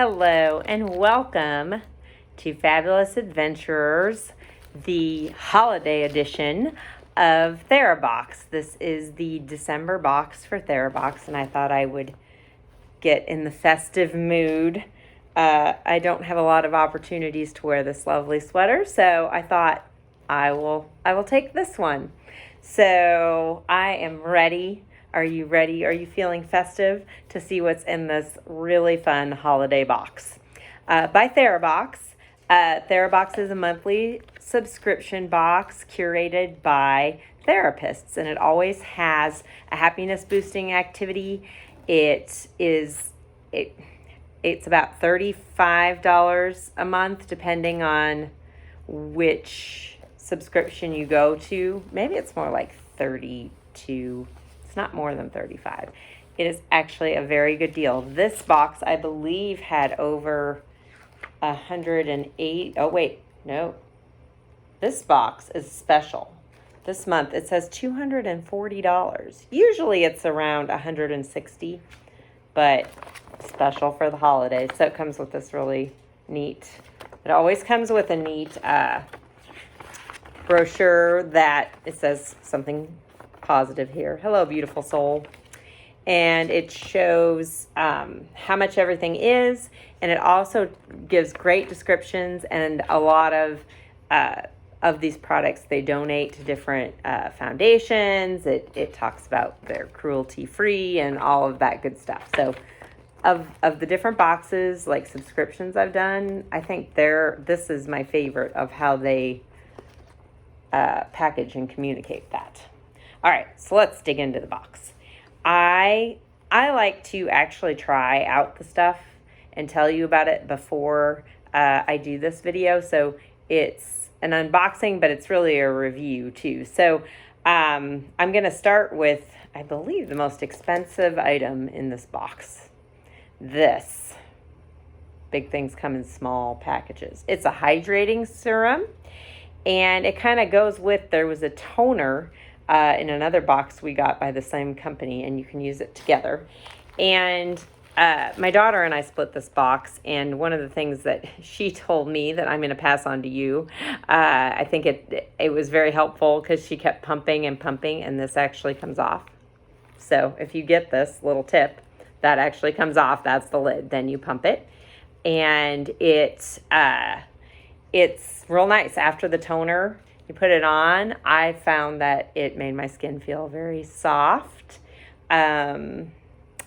Hello and welcome to Fabulous Adventurers, the holiday edition of Therabox. This is the December box for Therabox, and I thought I would get in the festive mood. I don't have a lot of opportunities to wear this lovely sweater, so I thought I will take this one. So I am ready. Are you ready? Are you feeling festive to see what's in this really fun holiday box? By Therabox. Therabox is a monthly subscription box curated by therapists, and it always has a happiness boosting activity. It's about $35 a month, depending on which subscription you go to. Maybe it's more like 32. It's not more than 35. It is actually a very good deal. This box, I believe, had over 108. Oh, wait. No. This box is special. This month, it says $240. Usually, it's around $160, but special for the holidays. So it comes with this really neat, it always comes with a neat brochure that it says something positive here. Hello, beautiful soul. And it shows how much everything is, and it also gives great descriptions, and a lot of these products they donate to different foundations. It talks about they're cruelty-free and all of that good stuff. So of the different boxes, like subscriptions I've done, I think this is my favorite of how they package and communicate that. All right, so let's dig into the box. I like to actually try out the stuff and tell you about it before I do this video. So it's an unboxing, but it's really a review too. So I'm going to start with, I believe, the most expensive item in this box. This. Big things come in small packages. It's a hydrating serum, and it kind of goes with, there was a toner in another box we got by the same company, and you can use it together. And my daughter and I split this box, and one of the things that she told me that I'm going to pass on to you, I think it was very helpful because she kept pumping and pumping, and this actually comes off. So if you get this little tip, that actually comes off. That's the lid. Then you pump it, and it's real nice. After the toner, you put it on. I found that it made my skin feel very soft. And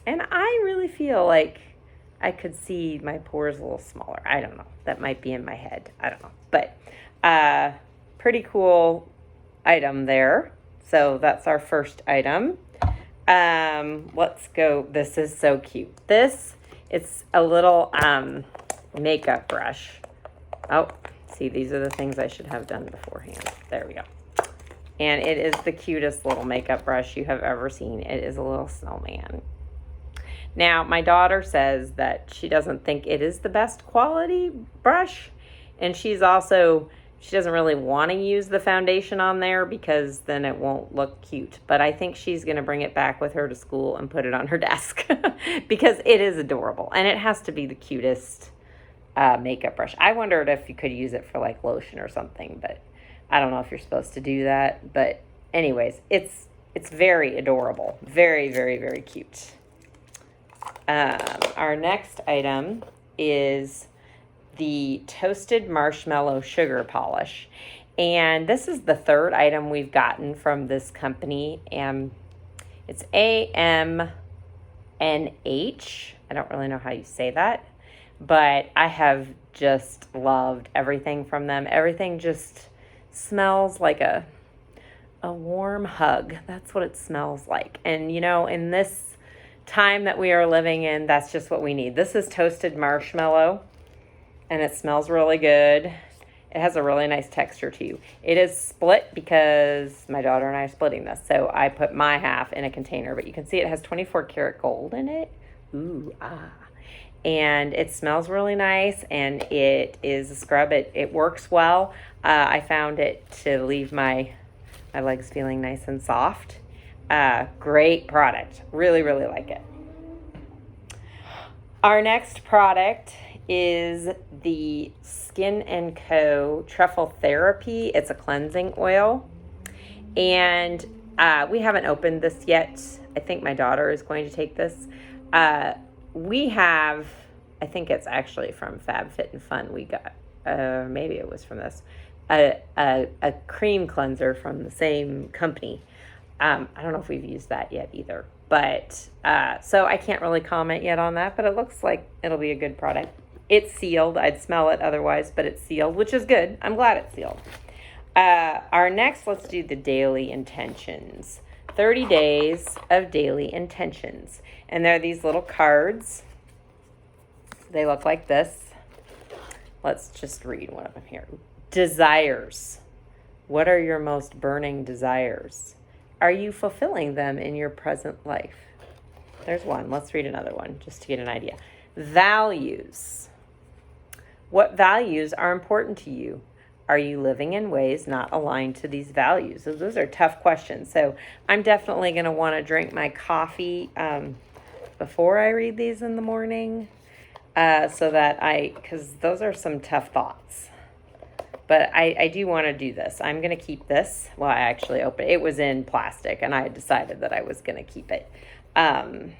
I really feel like I could see my pores a little smaller. I don't know. That might be in my head. I don't know. But pretty cool item there. So that's our first item. Let's go. This is so cute. It's a little makeup brush. Oh, see, these are the things I should have done beforehand. There we go. And it is the cutest little makeup brush you have ever seen. It is a little snowman. Now, my daughter says that she doesn't think it is the best quality brush. And she doesn't really want to use the foundation on there because then it won't look cute. But I think she's going to bring it back with her to school and put it on her desk because it is adorable. And it has to be the cutest makeup brush. I wondered if you could use it for like lotion or something, but I don't know if you're supposed to do that. But anyways, it's very adorable. Very, very, very cute. Our next item is the Toasted Marshmallow Sugar Polish. And this is the third item we've gotten from this company. And it's AMNH. I don't really know how you say that, but I have just loved everything from them. Everything just smells like a warm hug. That's what it smells like. And you know, in this time that we are living in, that's just what we need. This is toasted marshmallow, and it smells really good. It has a really nice texture too. It is split because my daughter and I are splitting this. So I put my half in a container, but you can see it has 24 karat gold in it. Ooh, ah. And it smells really nice, and it is a scrub. It works well. I found it to leave my legs feeling nice and soft. Great product. Really, really like it. Our next product is the Skin & Co. Truffle Therapy. It's a cleansing oil. And we haven't opened this yet. I think my daughter is going to take this. We have, I think it's actually from FabFitFun. We got, maybe it was from this, a cream cleanser from the same company. I don't know if we've used that yet either. But, so I can't really comment yet on that, but it looks like it'll be a good product. It's sealed. I'd smell it otherwise, but it's sealed, which is good. I'm glad it's sealed. Our next, let's do the daily intentions. 30 days of daily intentions. And there are these little cards. They look like this. Let's just read one of them here. Desires. What are your most burning desires? Are you fulfilling them in your present life? There's one. Let's read another one just to get an idea. Values. What values are important to you? Are you living in ways not aligned to these values? So those are tough questions. So I'm definitely going to want to drink my coffee before I read these in the morning so that because those are some tough thoughts. But I do want to do this. I'm going to keep this. Well, I actually opened it. It was in plastic, and I had decided that I was going to keep it. I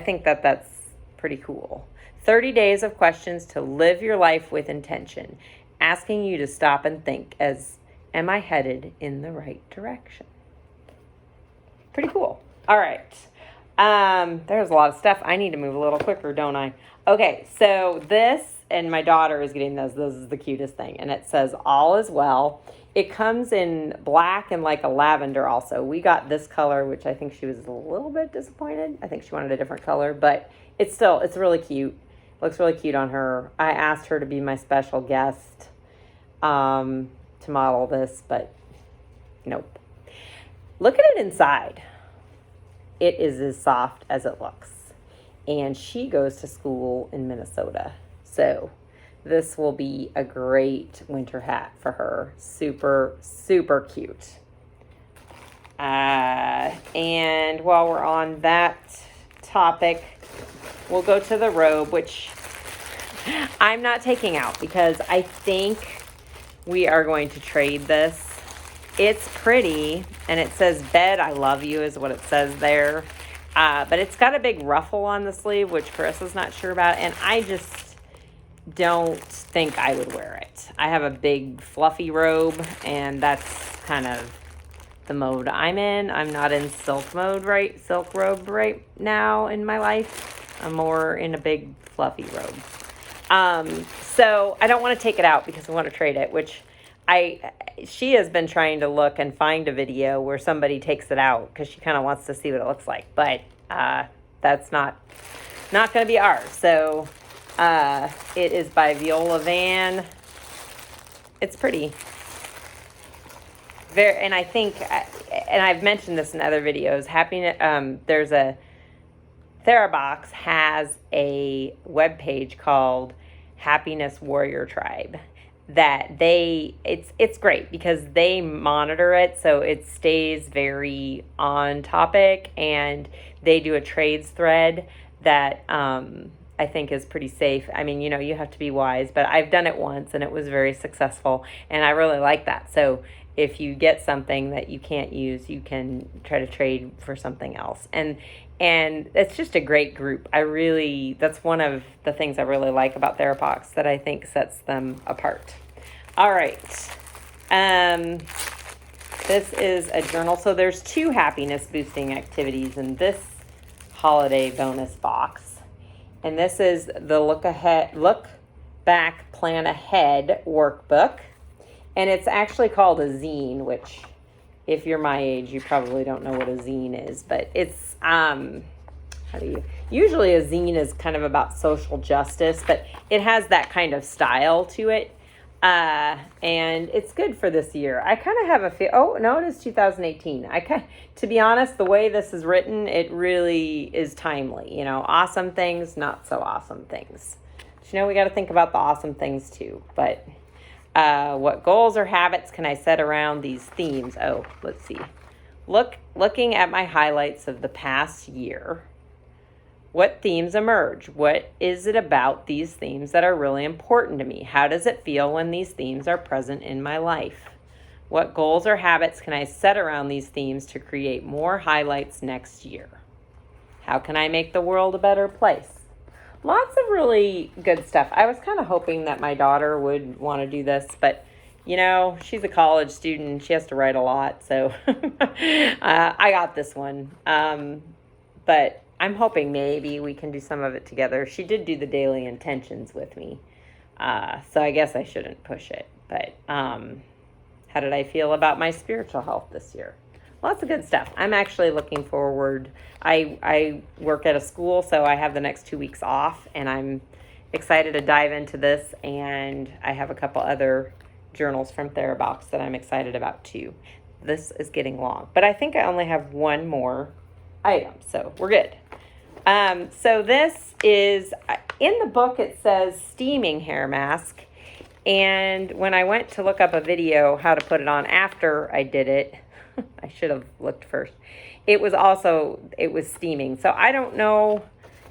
think that that's pretty cool. 30 days of questions to live your life with intention. Asking you to stop and think am I headed in the right direction? Pretty cool. All right. There's a lot of stuff. I need to move a little quicker, don't I? Okay, so this, and my daughter is getting this. This is the cutest thing. And it says, all is well. It comes in black and like a lavender also. We got this color, which I think she was a little bit disappointed. I think she wanted a different color, but it's really cute. Looks really cute on her. I asked her to be my special guest to model this, but nope. Look at it inside. It is as soft as it looks. And she goes to school in Minnesota. So this will be a great winter hat for her. Super, super cute. And while we're on that topic, we'll go to the Robe, which I'm not taking out because I think we are going to trade this. It's pretty, and it says "Bed, I love you" is what it says there. But it's got a big ruffle on the sleeve, which Carissa's not sure about, and I just don't think I would wear it. I have a big fluffy robe, and that's kind of the mode I'm in. I'm not in silk robe right now in my life. I'm more in a big fluffy robe. So I don't want to take it out because I want to trade it, which she has been trying to look and find a video where somebody takes it out because she kind of wants to see what it looks like, but that's not going to be ours. So it is by Viola Van. It's pretty. And I think, and I've mentioned this in other videos, there's a Therabox has a webpage called Happiness Warrior Tribe that it's great because they monitor it so it stays very on topic, and they do a trades thread that I think is pretty safe. I mean, you have to be wise, but I've done it once and it was very successful, and I really like that. So if you get something that you can't use, you can try to trade for something else. And it's just a great group. That's one of the things I really like about Therabox that I think sets them apart. All right. This is a journal. So there's 2 happiness boosting activities in this holiday bonus box. And this is the Look Back, Plan Ahead workbook. And it's actually called a zine, which if you're my age, you probably don't know what a zine is, but it's, usually a zine is kind of about social justice, but it has that kind of style to it. And it's good for this year. I kind of have a feel, oh no, it is 2018. To be honest, the way this is written, it really is timely, awesome things, not so awesome things. But, we got to think about the awesome things too, but what goals or habits can I set around these themes? Oh, let's see. Looking at my highlights of the past year, What themes emerge? What is it about these themes that are really important to me? How does it feel when these themes are present in my life? What goals or habits can I set around these themes to create more highlights next year? How can I make the world a better place? Lots of really good stuff. I was kind of hoping that my daughter would want to do this, but she's a college student. She has to write a lot, so I got this one. But I'm hoping maybe we can do some of it together. She did do the daily intentions with me, so I guess I shouldn't push it. But how did I feel about my spiritual health this year? Lots of good stuff. I'm actually looking forward. I work at a school, so I have the next 2 weeks off, and I'm excited to dive into this. And I have a couple other journals from Therabox that I'm excited about too. This is getting long, but I think I only have one more item, so we're good. So this is, in the book it says steaming hair mask, and when I went to look up a video how to put it on after I did it, I should have looked first. It was steaming. So I don't know,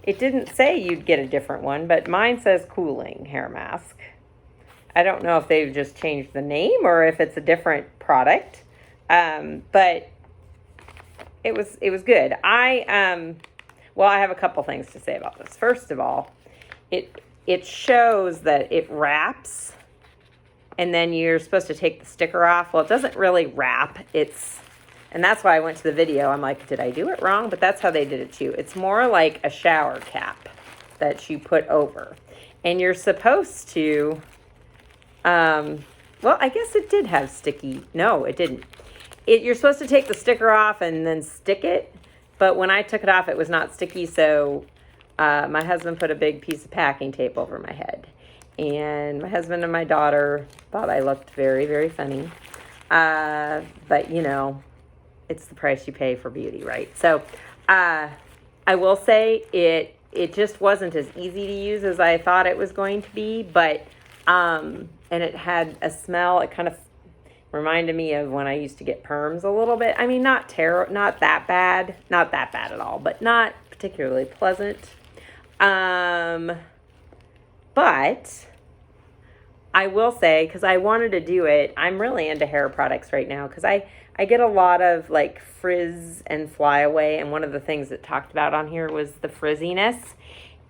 it didn't say you'd get a different one, but mine says cooling hair mask. I don't know if they've just changed the name or if it's a different product. But it was good. I have a couple things to say about this. First of all, it shows that it wraps, and then you're supposed to take the sticker off. Well, it doesn't really wrap. And that's why I went to the video. I'm like, did I do it wrong? But that's how they did it too. It's more like a shower cap that you put over. And you're supposed to, I guess it did have sticky. No, it didn't. You're supposed to take the sticker off and then stick it. But when I took it off, it was not sticky. So my husband put a big piece of packing tape over my head. And my husband and my daughter thought I looked very, very funny. But, it's the price you pay for beauty, right? So I will say it just wasn't as easy to use as I thought it was going to be. But, and it had a smell. It kind of reminded me of when I used to get perms a little bit. I mean, not that bad. Not that bad at all, but not particularly pleasant. But I will say, because I wanted to do it, I'm really into hair products right now because I get a lot of like frizz and flyaway, and one of the things that talked about on here was the frizziness.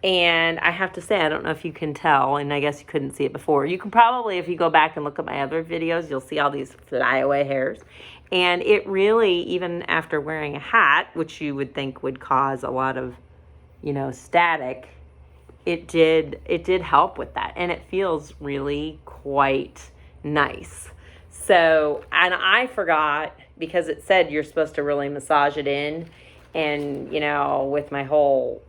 And I have to say, I don't know if you can tell, and I guess you couldn't see it before. You can probably, if you go back and look at my other videos, you'll see all these flyaway hairs. And it really, even after wearing a hat, which you would think would cause a lot of, static, it did help with that. And it feels really quite nice. So, and I forgot, because it said you're supposed to really massage it in. And, with my whole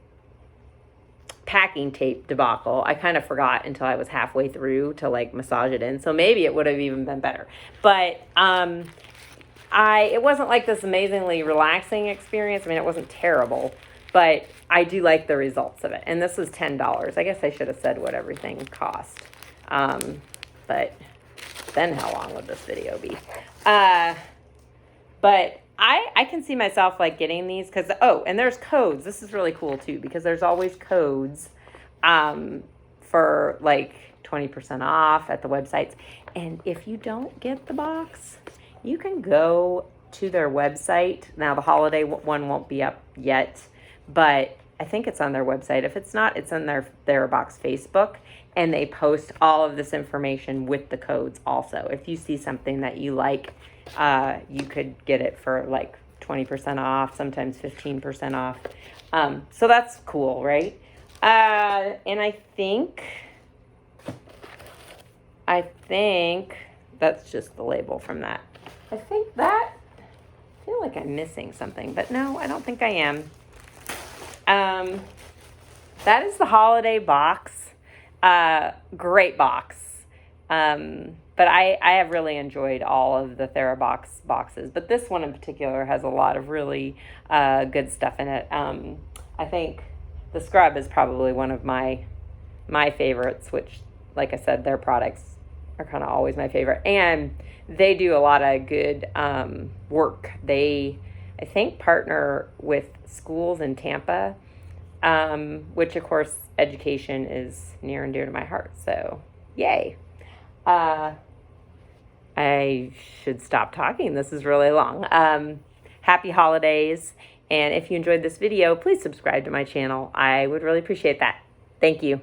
packing tape debacle, I kind of forgot until I was halfway through to like massage it in. So maybe it would have even been better. But it wasn't like this amazingly relaxing experience. I mean, it wasn't terrible, but I do like the results of it. And this was $10. I guess I should have said what everything cost. But then how long would this video be? But I can see myself like getting these because, and there's codes. This is really cool too, because there's always codes for like 20% off at the websites. And if you don't get the box, you can go to their website. Now the holiday one won't be up yet, but I think it's on their website. If it's not, it's on their Therabox Facebook, and they post all of this information with the codes also. If you see something that you like, you could get it for like 20% off, sometimes 15% off. So that's cool, right? And I think that's just the label from that. I feel like I'm missing something, but no, I don't think I am. That is the holiday box. Great box. But I have really enjoyed all of the Therabox boxes. But this one in particular has a lot of really good stuff in it. I think the scrub is probably one of my favorites, which, like I said, their products are kind of always my favorite. And they do a lot of good work. They, I think, partner with schools in Tampa which of course education is near and dear to my heart. So yay. I should stop talking. This is really long. Happy holidays. And if you enjoyed this video, please subscribe to my channel. I would really appreciate that. Thank you.